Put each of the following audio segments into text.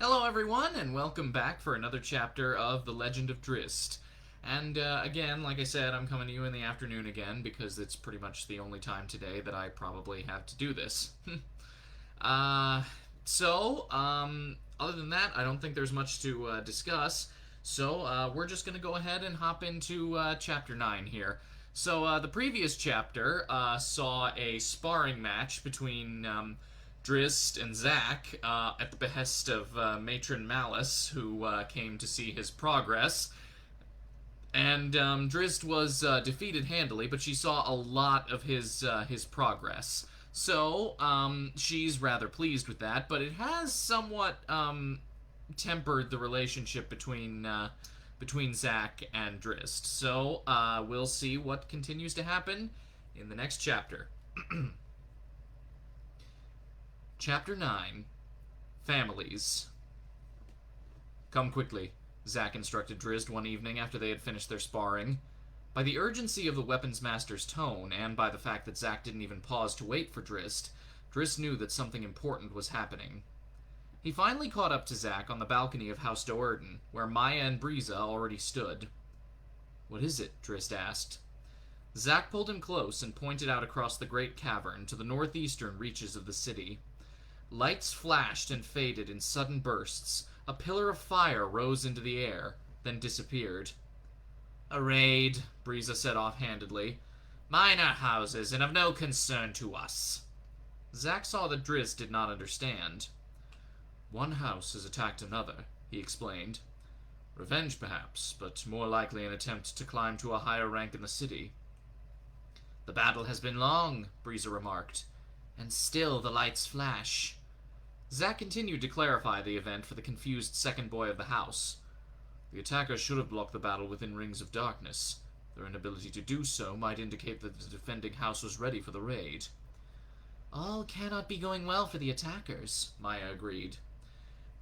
Hello, everyone, and welcome back for another chapter of The Legend of Drizzt. And again, like I said, I'm coming to you in the afternoon again because it's pretty much the only time today that I probably have to do this. uh, other than that, I don't think there's much to discuss. So we're just going to go ahead and hop into chapter 9 here. So the previous chapter saw a sparring match between Drizzt and Zack at the behest of Matron Malice, who came to see his progress. And Drizzt was defeated handily, but she saw a lot of his progress. So she's rather pleased with that, but it has somewhat tempered the relationship between Zack and Drizzt. So we'll see what continues to happen in the next chapter. Chapter 9 Families. Come quickly, Zack instructed Drizzt one evening after they had finished their sparring. By the urgency of the weapons master's tone, and by the fact that Zack didn't even pause to wait for Drizzt, Drizzt knew that something important was happening. He finally caught up to Zack on the balcony of House Do'Urden, where Maya and Briza already stood. What is it? Drizzt asked. Zack pulled him close and pointed out across the great cavern to the northeastern reaches of the city. Lights flashed and faded in sudden bursts. A pillar of fire rose into the air, then disappeared. A raid, Briza said offhandedly. Minor houses and of no concern to us. Zack saw that Drizzt did not understand. One house has attacked another, he explained. Revenge, perhaps, but more likely an attempt to climb to a higher rank in the city. The battle has been long, Briza remarked, and still the lights flash. Zack continued to clarify the event for the confused second boy of the house. The attackers should have blocked the battle within rings of darkness. Their inability to do so might indicate that the defending house was ready for the raid. All cannot be going well for the attackers, Maya agreed.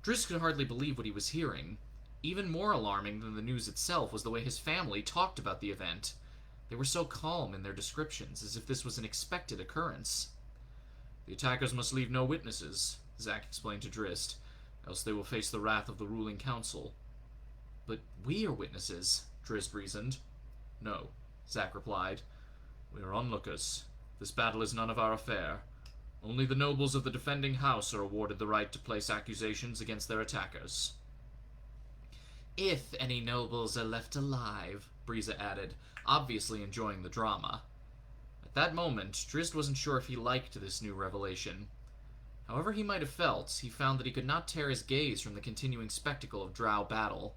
Drizzt could hardly believe what he was hearing. Even more alarming than the news itself was the way his family talked about the event. They were so calm in their descriptions, as if this was an expected occurrence. The attackers must leave no witnesses, Zack explained to Drizzt, else they will face the wrath of the ruling council. But we are witnesses, Drizzt reasoned. No, Zack replied. We are onlookers. This battle is none of our affair. Only the nobles of the defending house are awarded the right to place accusations against their attackers. If any nobles are left alive, Briza added, obviously enjoying the drama. At that moment, Drizzt wasn't sure if he liked this new revelation. However he might have felt, he found that he could not tear his gaze from the continuing spectacle of drow battle.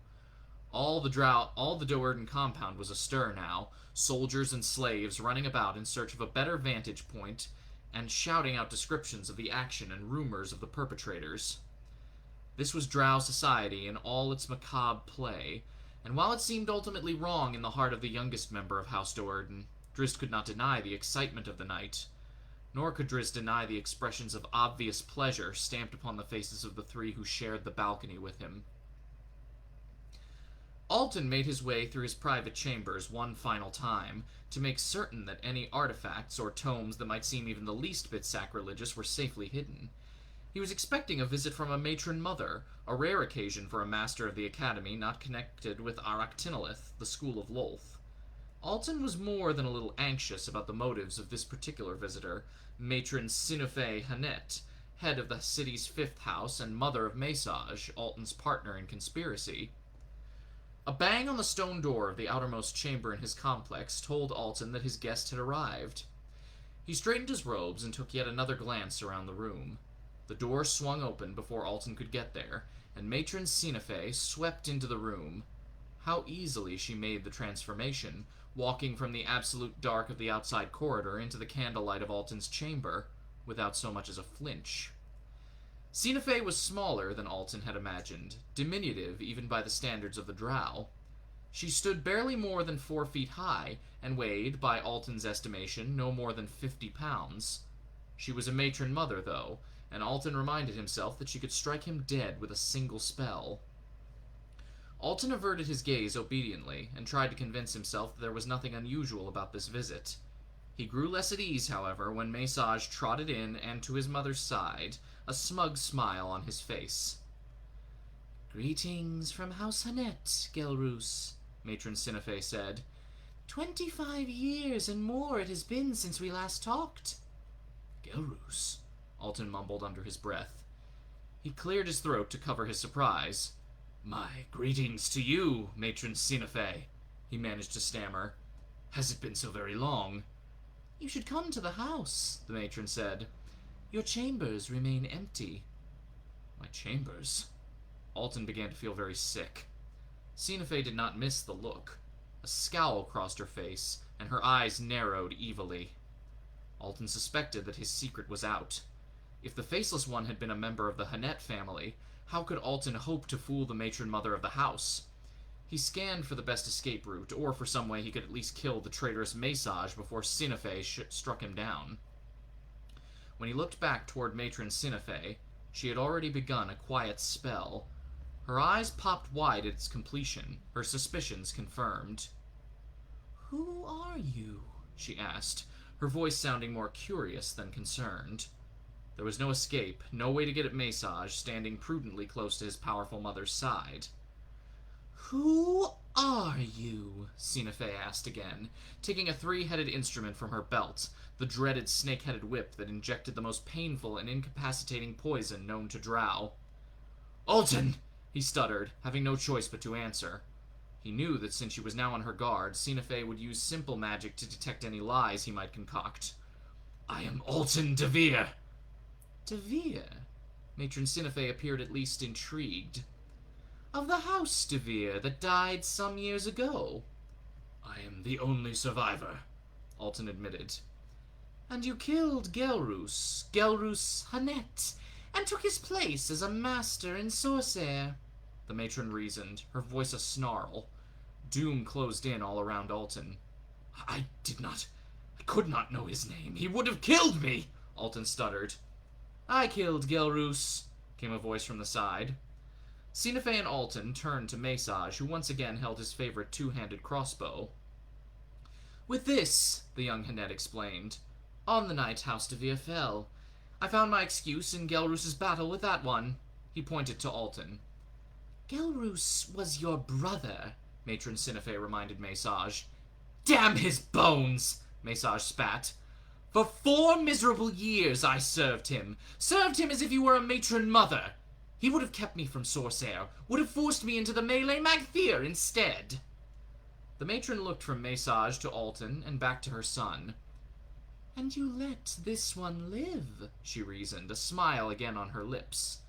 All the Do'Urden compound was astir now, soldiers and slaves running about in search of a better vantage point, and shouting out descriptions of the action and rumors of the perpetrators. This was drow society in all its macabre play, and while it seemed ultimately wrong in the heart of the youngest member of House Do'Urden, Drizzt could not deny the excitement of the night. Nor could Drizzt deny the expressions of obvious pleasure stamped upon the faces of the three who shared the balcony with him. Alton made his way through his private chambers one final time, to make certain that any artifacts or tomes that might seem even the least bit sacrilegious were safely hidden. He was expecting a visit from a matron mother, a rare occasion for a master of the academy not connected with Aractinolith, the school of Lolth. Alton was more than a little anxious about the motives of this particular visitor, Matron Sinafey Hanet, head of the city's fifth house and mother of Mesaj, Alton's partner in conspiracy. A bang on the stone door of the outermost chamber in his complex told Alton that his guest had arrived. He straightened his robes and took yet another glance around the room. The door swung open before Alton could get there, and Matron Sinafey swept into the room. How easily she made the transformation, walking from the absolute dark of the outside corridor into the candlelight of Alton's chamber, without so much as a flinch. Sinafey was smaller than Alton had imagined, diminutive even by the standards of the drow. She stood barely more than 4 feet high, and weighed, by Alton's estimation, no more than 50 pounds. She was a matron mother, though, and Alton reminded himself that she could strike him dead with a single spell. Alton averted his gaze obediently, and tried to convince himself that there was nothing unusual about this visit. He grew less at ease, however, when Mesaj trotted in and to his mother's side, a smug smile on his face. Greetings from House Hannet, Gelroos, Matron Sinafey said. 25 years and more it has been since we last talked. Gelroos, Alton mumbled under his breath. He cleared his throat to cover his surprise. My greetings to you, Matron Sinafey, he managed to stammer. Has it been so very long? You should come to the house, the matron said. Your chambers remain empty. My chambers? Alton began to feel very sick. Sinafey did not miss the look. A scowl crossed her face, and her eyes narrowed evilly. Alton suspected that his secret was out. If the Faceless One had been a member of the Hannet family, how could Alton hope to fool the matron mother of the house? He scanned for the best escape route, or for some way he could at least kill the traitorous Massage before Sinafey struck him down. When he looked back toward Matron Sinafey, she had already begun a quiet spell. Her eyes popped wide at its completion, her suspicions confirmed. Who are you? She asked, her voice sounding more curious than concerned. There was no escape, no way to get at Massage, standing prudently close to his powerful mother's side. Who are you? Sinafey asked again, taking a 3-headed instrument from her belt, the dreaded snake-headed whip that injected the most painful and incapacitating poison known to drow. Alton! He stuttered, having no choice but to answer. He knew that since she was now on her guard, Sinafey would use simple magic to detect any lies he might concoct. I am Alton DeVir. DeVir? Matron Sinafey appeared at least intrigued. Of the House DeVir that died some years ago. I am the only survivor, Alton admitted. And you killed Gelroos Hannet, and took his place as a master and sorcerer, the matron reasoned, her voice a snarl. Doom closed in all around Alton. I could not know his name. He would have killed me, Alton stuttered. I killed Gelroos, came a voice from the side. Sinafey and Alton turned to Massage, who once again held his favorite 2-handed crossbow. With this, the young Hannet explained, on the night House DeVir fell. I found my excuse in Gelroos's battle with that one. He pointed to Alton. Gelroos was your brother, Matron Sinafey reminded Massage. Damn his bones, Massage spat. For 4 miserable years I served him as if he were a matron mother. He would have kept me from Sorcerer, would have forced me into the melee Magthier instead. The matron looked from Massage to Alton and back to her son. And you let this one live, she reasoned, a smile again on her lips.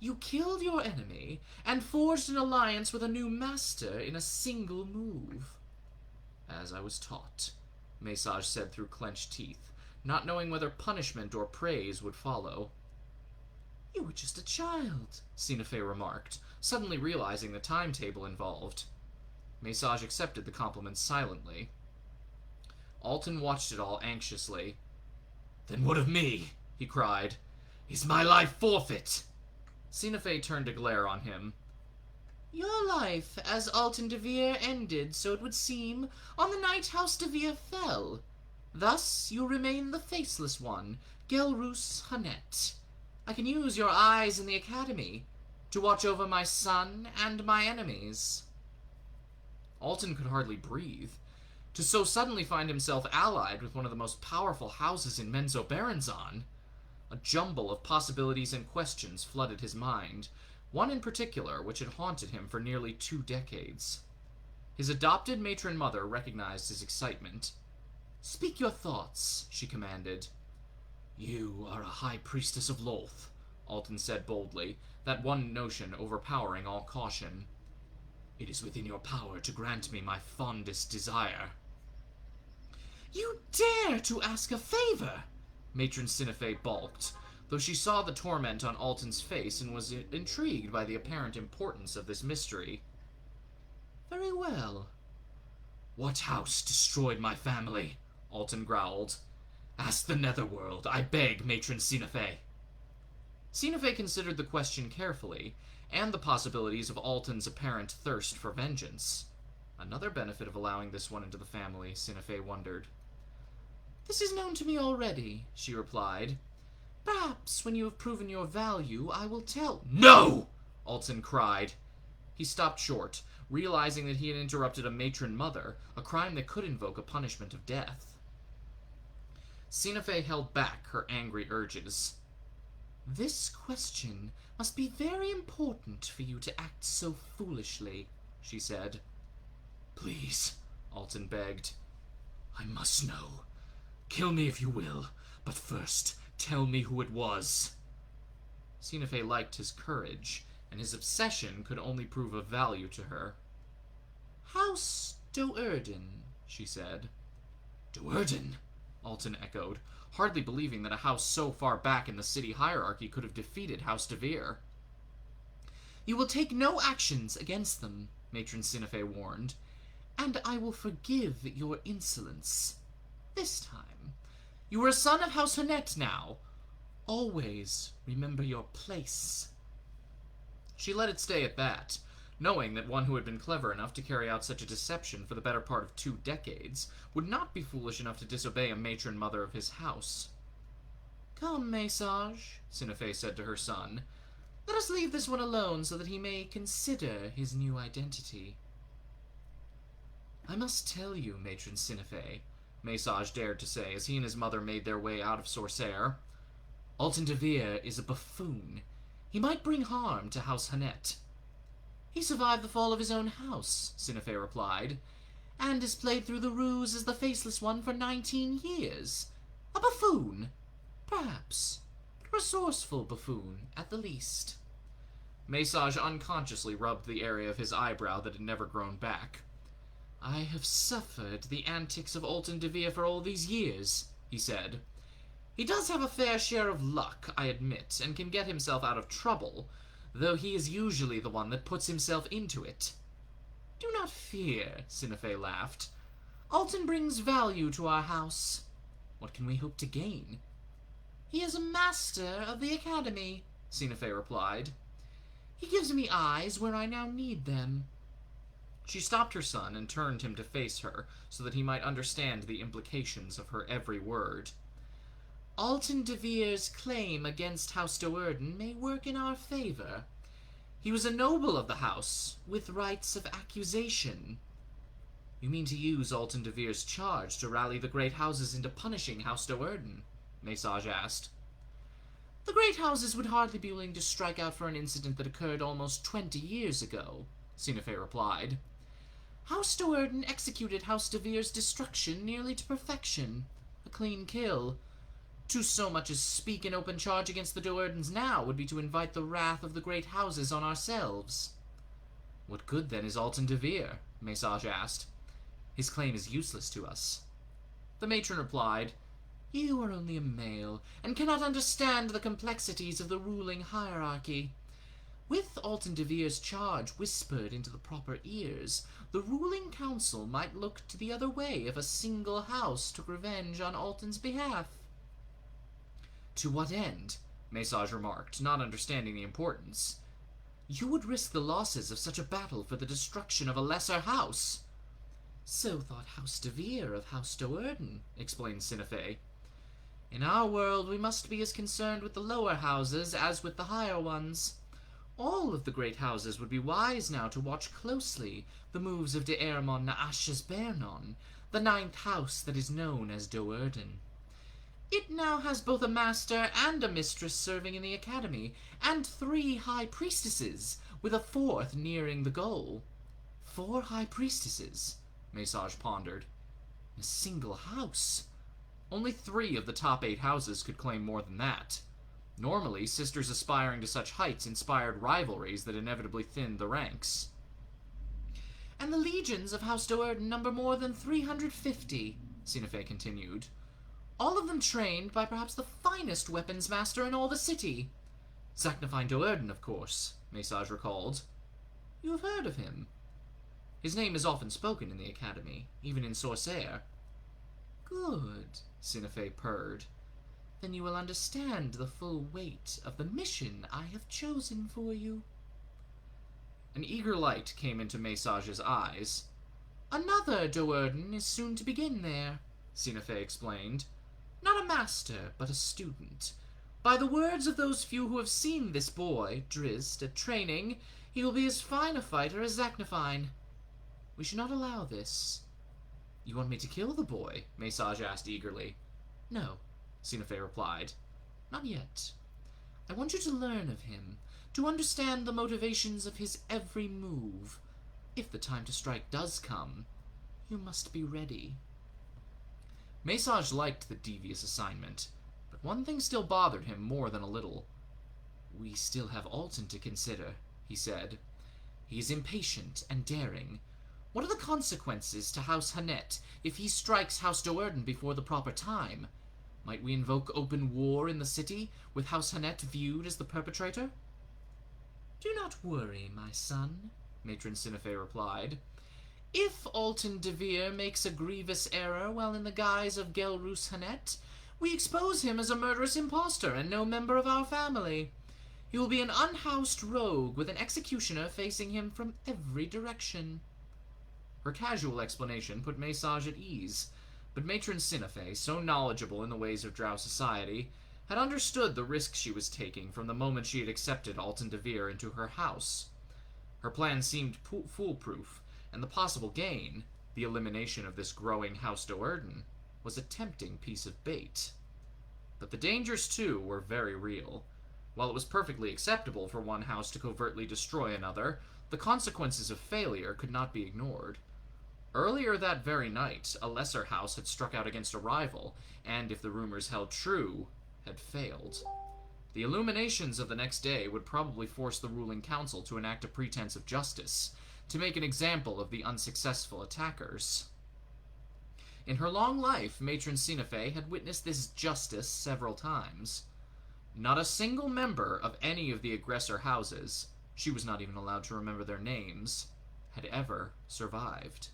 You killed your enemy and forged an alliance with a new master in a single move. As I was taught, Massage said through clenched teeth, not knowing whether punishment or praise would follow. You were just a child, Sinafey remarked, suddenly realizing the timetable involved. Massage accepted the compliment silently. Alton watched it all anxiously. Then what of me? He cried. Is my life forfeit? Sinafey turned to glare on him. Your life, as Alton DeVir, ended, so it would seem, on the night House DeVir fell. Thus you remain the Faceless One, Gelroos Hannet. I can use your eyes in the academy to watch over my son and my enemies. Alton could hardly breathe. To so suddenly find himself allied with one of the most powerful houses in Menzoberranzan. A jumble of possibilities and questions flooded his mind, one in particular which had haunted him for nearly 2 decades. His adopted matron mother recognized his excitement. Speak your thoughts, she commanded. You are a high priestess of Lolth, Alton said boldly, that one notion overpowering all caution. It is within your power to grant me my fondest desire. You dare to ask a favor? Matron Sinafey balked, though she saw the torment on Alton's face and was intrigued by the apparent importance of this mystery. Very well. What house destroyed my family? Alton growled. Ask the Netherworld, I beg, Matron Sinafey. Sinafey considered the question carefully, and the possibilities of Alton's apparent thirst for vengeance. Another benefit of allowing this one into the family, Sinafey wondered. This is known to me already, she replied. Perhaps when you have proven your value, I will tell— No! Alton cried. He stopped short, realizing that he had interrupted a matron mother, a crime that could invoke a punishment of death. Sinafey held back her angry urges. "This question must be very important for you to act so foolishly," she said. "Please," Alton begged. "I must know. Kill me if you will, but first tell me who it was." Sinafey liked his courage, and his obsession could only prove of value to her. "House Do'Urden," she said. "Do'Urden?" Alton echoed, hardly believing that a house so far back in the city hierarchy could have defeated House DeVir. "You will take no actions against them," Matron Sinafey warned, "and I will forgive your insolence. This time. You are a son of House Honet now. Always remember your place." She let it stay at that, knowing that one who had been clever enough to carry out such a deception for the better part of 2 decades would not be foolish enough to disobey a matron mother of his house. "Come, Massage," Sinafey said to her son. "Let us leave this one alone so that he may consider his new identity." "I must tell you, Matron Sinafey," Massage dared to say as he and his mother made their way out of Sorcerre, "Alton DeVir is a buffoon. He might bring harm to House Honet." "He survived the fall of his own house," Sinafey replied, "and has played through the ruse as the Faceless One for 19 years. A buffoon, perhaps, but a resourceful buffoon, at the least." Massage unconsciously rubbed the area of his eyebrow that had never grown back. "I have suffered the antics of Alton DeVir for all these years," he said. "He does have a fair share of luck, I admit, and can get himself out of trouble, though he is usually the one that puts himself into it." "Do not fear," Sinafey laughed. "Alton brings value to our house. What can we hope to gain?" "He is a master of the academy," Sinafey replied. "He gives me eyes where I now need them." She stopped her son and turned him to face her, so that he might understand the implications of her every word. "Alton DeVir's claim against House Do'Urden may work in our favor. He was a noble of the house, with rights of accusation." "You mean to use Alton DeVir's charge to rally the great houses into punishing House Do'Urden?" Massage asked. "The great houses would hardly be willing to strike out for an incident that occurred almost 20 years ago," Sinafey replied. "House Do'Urden executed House DeVir's destruction nearly to perfection. A clean kill. To so much as speak in open charge against the Do'Urdens now would be to invite the wrath of the great houses on ourselves." "What good, then, is Alton DeVir?" Massage asked. "His claim is useless to us." The matron replied, "You are only a male, and cannot understand the complexities of the ruling hierarchy. With Alton DeVir's charge whispered into the proper ears, the ruling council might look to the other way if a single house took revenge on Alton's behalf." "To what end?" Massage remarked, not understanding the importance. "You would risk the losses of such a battle for the destruction of a lesser house." "So thought House DeVir of House Do'Urden," explained Sinafey. "In our world we must be as concerned with the lower houses as with the higher ones. All of the great houses would be wise now to watch closely the moves of De'Ermon Naash's Bernon, the 9th house that is known as Do'Urden. It now has both a master and a mistress serving in the academy, and 3 high priestesses, with a 4th nearing the goal." 4 high priestesses, Massage pondered. "In a single house. Only 3 of the top 8 houses could claim more than that. Normally, sisters aspiring to such heights inspired rivalries that inevitably thinned the ranks." "And the legions of House Do'Urden number more than 350, Sinafey continued. "All of them trained by perhaps the finest weapons master in all the city." "Zaknafine Do'Urden, of course," Massage recalled. "You have heard of him?" "His name is often spoken in the academy, even in Sorcerre." "Good," Sinafey purred. "Then you will understand the full weight of the mission I have chosen for you." An eager light came into Massage's eyes. "Another Do'Urden is soon to begin there," Sinafey explained. "Not a master, but a student. By the words of those few who have seen this boy, Drizzt, at training, he will be as fine a fighter as Zaknafine. We should not allow this. You want me to kill the boy? Mesaj asked eagerly. No, Sinafey replied. Not yet. I want you to learn of him, to understand the motivations of his every move. If the time to strike does come, you must be ready. Mesaj liked the devious assignment, but one thing still bothered him more than a little. We still have Alton to consider, he said. He is impatient and daring. What are the consequences to House Hannet if he strikes House Do'Urden before the proper time? Might we invoke open war in the city, with House Hannet viewed as the perpetrator? Do not worry, my son, Matron Sinafey replied. If Alton DeVir makes a grievous error while in the guise of Gelrus Hannet, we expose him as a murderous impostor and no member of our family. He will be an unhoused rogue with an executioner facing him from every direction. Her casual explanation put Mesaj at ease, but Matron Sinafey, so knowledgeable in the ways of drow society, had understood the risk she was taking from the moment she had accepted Alton DeVir into her house. Her plan seemed foolproof, and the possible gain, the elimination of this growing House Do'Urden, was a tempting piece of bait. But the dangers, too, were very real. While it was perfectly acceptable for one house to covertly destroy another, the consequences of failure could not be ignored. Earlier that very night, a lesser house had struck out against a rival, and, if the rumors held true, had failed. The illuminations of the next day would probably force the ruling council to enact a pretense of justice, to make an example of the unsuccessful attackers. In her long life, Matron Sinafey had witnessed this justice several times. Not a single member of any of the aggressor houses, she was not even allowed to remember their names, had ever survived.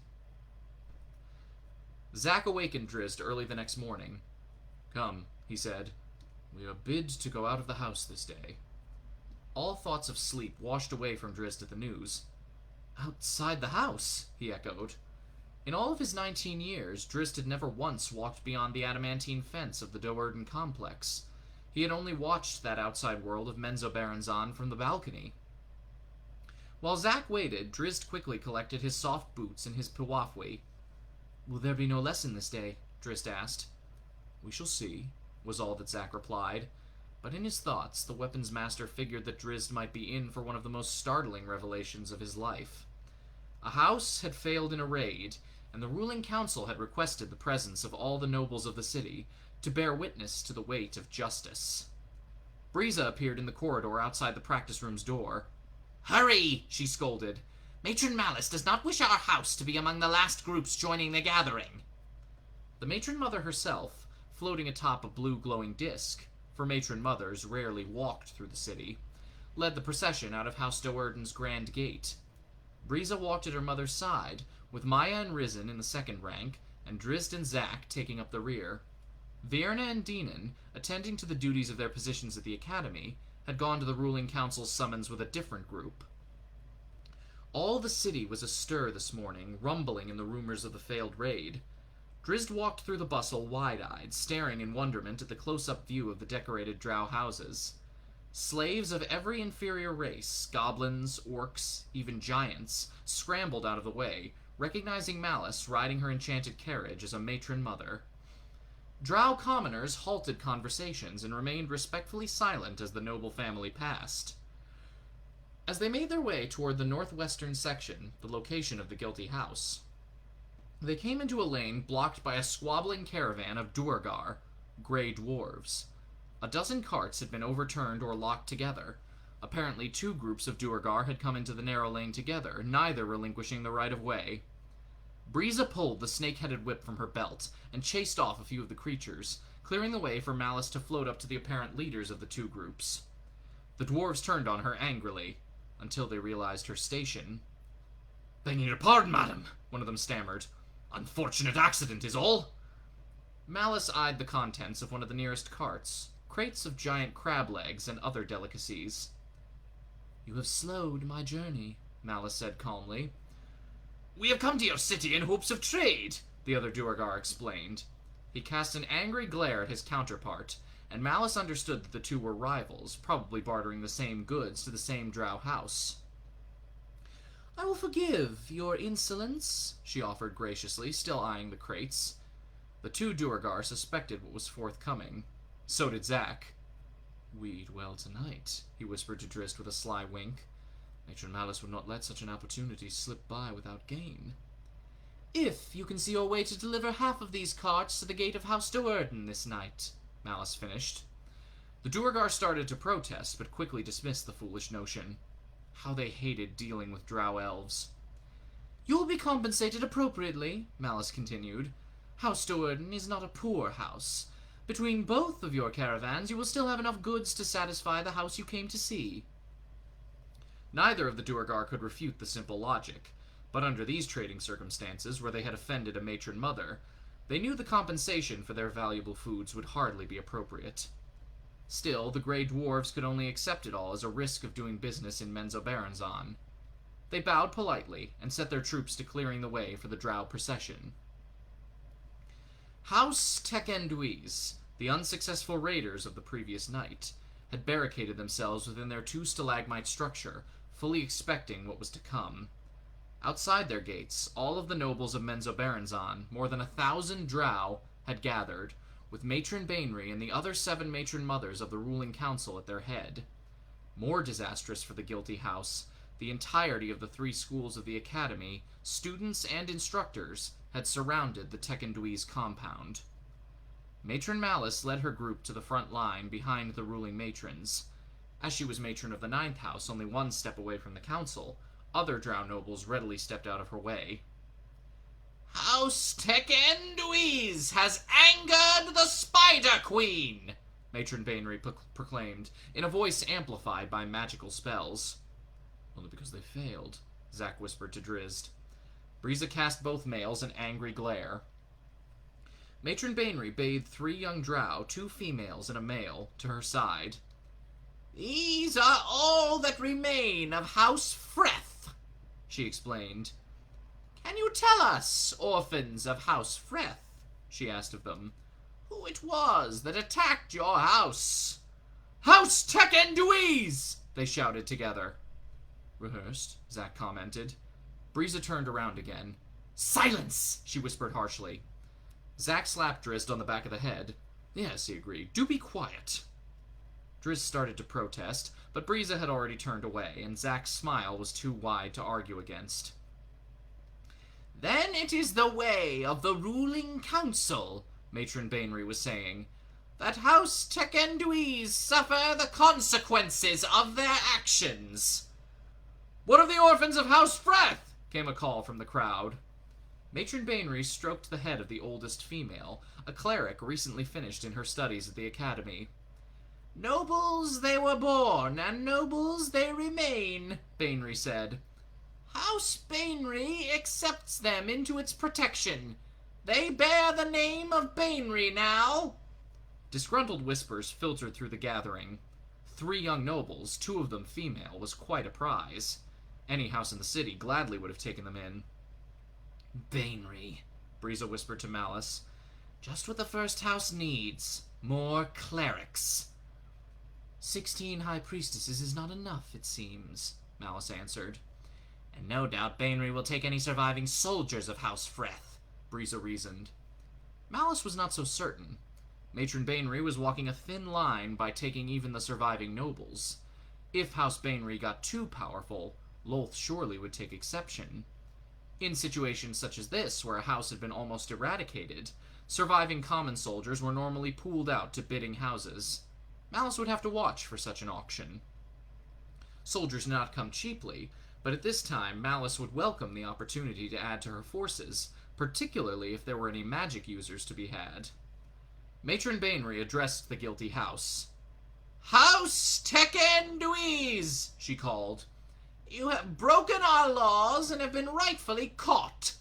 Zack awakened Drizzt early the next morning. Come, he said. We are bid to go out of the house this day. All thoughts of sleep washed away from Drizzt at the news. Outside the house, he echoed. In all of his 19 years, Drizzt had never once walked beyond the adamantine fence of the Do'Urden complex. He had only watched that outside world of Menzoberranzan from the balcony. While Zack waited, Drizzt quickly collected his soft boots and his piwafwi. Will there be no lesson this day? Drizzt asked. We shall see, was all that Zack replied. But in his thoughts, the weapons master figured that Drizzt might be in for one of the most startling revelations of his life. A house had failed in a raid, and the ruling council had requested the presence of all the nobles of the city to bear witness to the weight of justice. Briza appeared in the corridor outside the practice room's door. Hurry, she scolded. Matron Malice does not wish our house to be among the last groups joining the gathering. The matron mother herself, floating atop a blue glowing disc, for matron mothers rarely walked through the city, led the procession out of House Do'Urden's grand gate. Briza walked at her mother's side, with Maya and Risen in the second rank, and Drizzt and Zack taking up the rear. Vierna and Dinan, attending to the duties of their positions at the academy, had gone to the ruling council's summons with a different group. All the city was astir this morning, rumbling in the rumors of the failed raid. Drizzt walked through the bustle wide-eyed, staring in wonderment at the close-up view of the decorated drow houses. Slaves of every inferior race, goblins, orcs, even giants, scrambled out of the way, recognizing Malice riding her enchanted carriage as a matron mother. Drow commoners halted conversations and remained respectfully silent as the noble family passed. As they made their way toward the northwestern section, the location of the guilty house, they came into a lane blocked by a squabbling caravan of Duergar, gray dwarves. A dozen carts had been overturned or locked together. Apparently 2 groups of Duergar had come into the narrow lane together, neither relinquishing the right-of-way. Briza pulled the snake-headed whip from her belt and chased off a few of the creatures, clearing the way for Malice to float up to the apparent leaders of the 2 groups. The dwarves turned on her angrily, until they realized her station. Begging your pardon, madam, one of them stammered. Unfortunate accident is all. Malice eyed the contents of one of the nearest carts, crates of giant crab legs and other delicacies. You have slowed my journey, Malice said calmly. We have come to your city in hopes of trade, the other Duergar explained. He cast an angry glare at his counterpart, and Malice understood that the two were rivals, probably bartering the same goods to the same drow house. "I will forgive your insolence," she offered graciously, still eyeing the crates. The two Duergar suspected what was forthcoming. So did Zack. "We eat well tonight," he whispered to Drizzt with a sly wink. "Matron Malice would not let such an opportunity slip by without gain." "If you can see your way to deliver half of these carts to the gate of House Do'Urden this night," Malice finished. The Duergar started to protest, but quickly dismissed the foolish notion. How they hated dealing with drow elves. "You will be compensated appropriately," Malice continued. "House Do'Urden is not a poor house. Between both of your caravans, you will still have enough goods to satisfy the house you came to see." Neither of the Duergar could refute the simple logic, but under these trading circumstances, where they had offended a matron mother, they knew the compensation for their valuable foods would hardly be appropriate. Still, the Grey Dwarves could only accept it all as a risk of doing business in Menzoberranzan. They bowed politely, and set their troops to clearing the way for the drow procession. House Tekenduis, the unsuccessful raiders of the previous night, had barricaded themselves within their two stalagmite structure, fully expecting what was to come. Outside their gates, all of the nobles of Menzoberranzan, more than 1,000 drow, had gathered, with Matron Bainry and the other 7 matron mothers of the ruling council at their head. More disastrous for the guilty house, the entirety of the 3 schools of the academy, students and instructors, had surrounded the Tekenduis compound. Matron Malice led her group to the front line behind the ruling matrons. As she was matron of the 9th house, only 1 step away from the council, other drow nobles readily stepped out of her way. "House Tekenduis has angered the Spider Queen!" Matron Bainry proclaimed, in a voice amplified by magical spells. "Only because they failed," Zack whispered to Drizzt. Briza cast both males an angry glare. Matron Bainry bade 3 young drow, 2 females and a male, to her side. "These are all that remain of House Freth," she explained. "Can you tell us, orphans of House Freth," she asked of them, "who it was that attacked your house?" "House Tekenduis!" they shouted together. "Rehearsed," Zack commented. Briza turned around again. "Silence!" she whispered harshly. Zack slapped Drizzt on the back of the head. "Yes," he agreed. "Do be quiet." Drizzt started to protest, but Briza had already turned away, and Zack's smile was too wide to argue against. "Then it is the way of the ruling council," Matron Bainry was saying, "that House Tekenduis suffer the consequences of their actions." "What of the orphans of House Freth?" came a call from the crowd. Matron Bainry stroked the head of the oldest female, a cleric recently finished in her studies at the academy. "Nobles they were born, and nobles they remain," Bainry said. "House Bainry accepts them into its protection. They bear the name of Bainry now." Disgruntled whispers filtered through the gathering. 3 young nobles, 2 of them female, was quite a prize. Any house in the city gladly would have taken them in. "Bainry," Briza whispered to Malice. "Just what the first house needs. More clerics." 16 high priestesses is not enough, it seems," Malice answered. "And no doubt Bainry will take any surviving soldiers of House Freth," Briza reasoned. Malice was not so certain. Matron Bainry was walking a thin line by taking even the surviving nobles. If House Bainry got too powerful, Lolth surely would take exception. In situations such as this, where a house had been almost eradicated, surviving common soldiers were normally pooled out to bidding houses. Malice would have to watch for such an auction. Soldiers did not come cheaply, but at this time Malice would welcome the opportunity to add to her forces, particularly if there were any magic users to be had. Matron Bainry addressed the guilty house. "House Tekenduis," she called. "You have broken our laws and have been rightfully caught.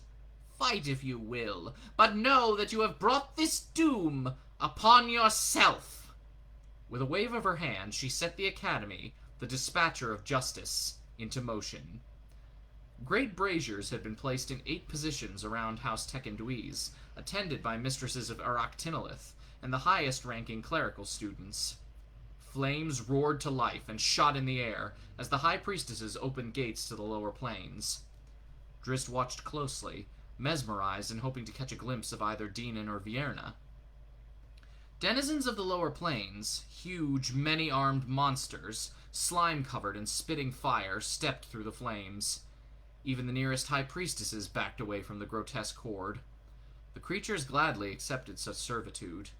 Fight if you will, but know that you have brought this doom upon yourself." With a wave of her hand, she set the academy, the dispatcher of justice, into motion. Great braziers had been placed in 8 positions around House Tekenduis, attended by mistresses of Aractinolith, and the highest-ranking clerical students. Flames roared to life and shot in the air as the high priestesses opened gates to the lower planes. Drizzt watched closely, mesmerized and hoping to catch a glimpse of either Dinan or Vierna. Denizens of the lower planes, huge, many-armed monsters, slime-covered and spitting fire, stepped through the flames. Even the nearest high priestesses backed away from the grotesque horde. The creatures gladly accepted such servitude.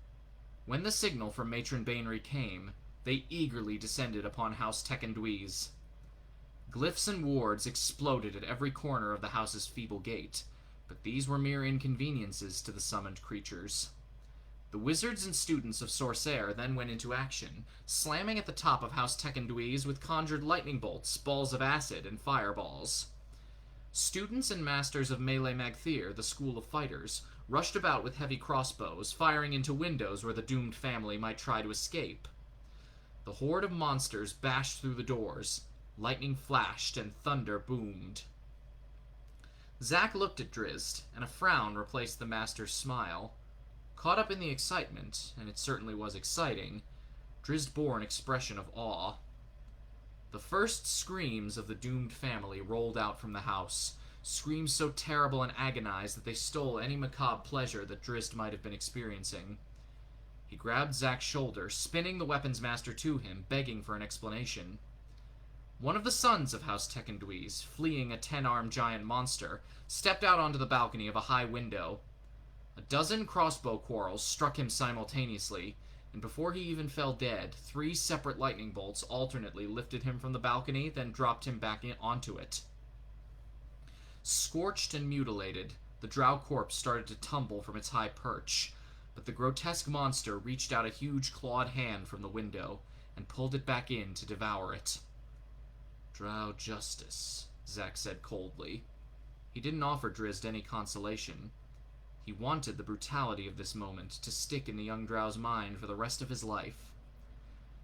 When the signal from Matron Bainry came, they eagerly descended upon House Tekken-Dweez. Glyphs and wards exploded at every corner of the house's feeble gate, but these were mere inconveniences to the summoned creatures. The wizards and students of Sorcerer then went into action, slamming at the top of House Tekken-Dweez with conjured lightning bolts, balls of acid, and fireballs. Students and masters of Melee Magthir, the school of fighters, rushed about with heavy crossbows, firing into windows where the doomed family might try to escape. The horde of monsters bashed through the doors. Lightning flashed and thunder boomed. Zack looked at Drizzt, and a frown replaced the master's smile. Caught up in the excitement, and it certainly was exciting, Drizzt bore an expression of awe. The first screams of the doomed family rolled out from the house, screams so terrible and agonized that they stole any macabre pleasure that Drizzt might have been experiencing. He grabbed Zack's shoulder, spinning the weapons master to him, begging for an explanation. One of the sons of House Tekken-Dweez, fleeing a 10-armed giant monster, stepped out onto the balcony of a high window. A dozen crossbow quarrels struck him simultaneously, and before he even fell dead, 3 separate lightning bolts alternately lifted him from the balcony, then dropped him back onto it. Scorched and mutilated, the drow corpse started to tumble from its high perch, but the grotesque monster reached out a huge clawed hand from the window and pulled it back in to devour it. "Drow justice," Zack said coldly. He didn't offer Drizzt any consolation. He wanted the brutality of this moment to stick in the young drow's mind for the rest of his life.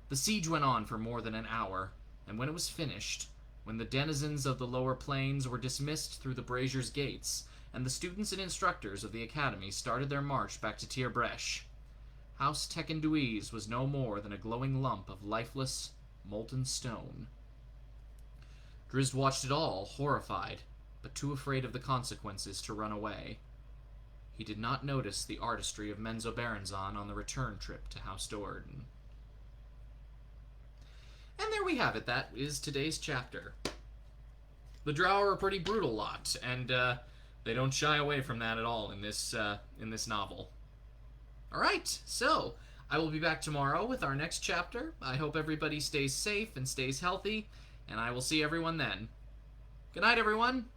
The siege went on for more than an hour, and when it was finished, when the denizens of the lower planes were dismissed through the Brazier's gates, and the students and instructors of the academy started their march back to Tir Bresh, House Tekken-Dweez was no more than a glowing lump of lifeless, molten stone. Drizzt watched it all, horrified, but too afraid of the consequences to run away. He did not notice the artistry of Menzoberranzan on the return trip to House Do'Urden. And there we have it. That is today's chapter. The drow are a pretty brutal lot, and they don't shy away from that at all in this novel. Alright, so I will be back tomorrow with our next chapter. I hope everybody stays safe and stays healthy, and I will see everyone then. Good night, everyone!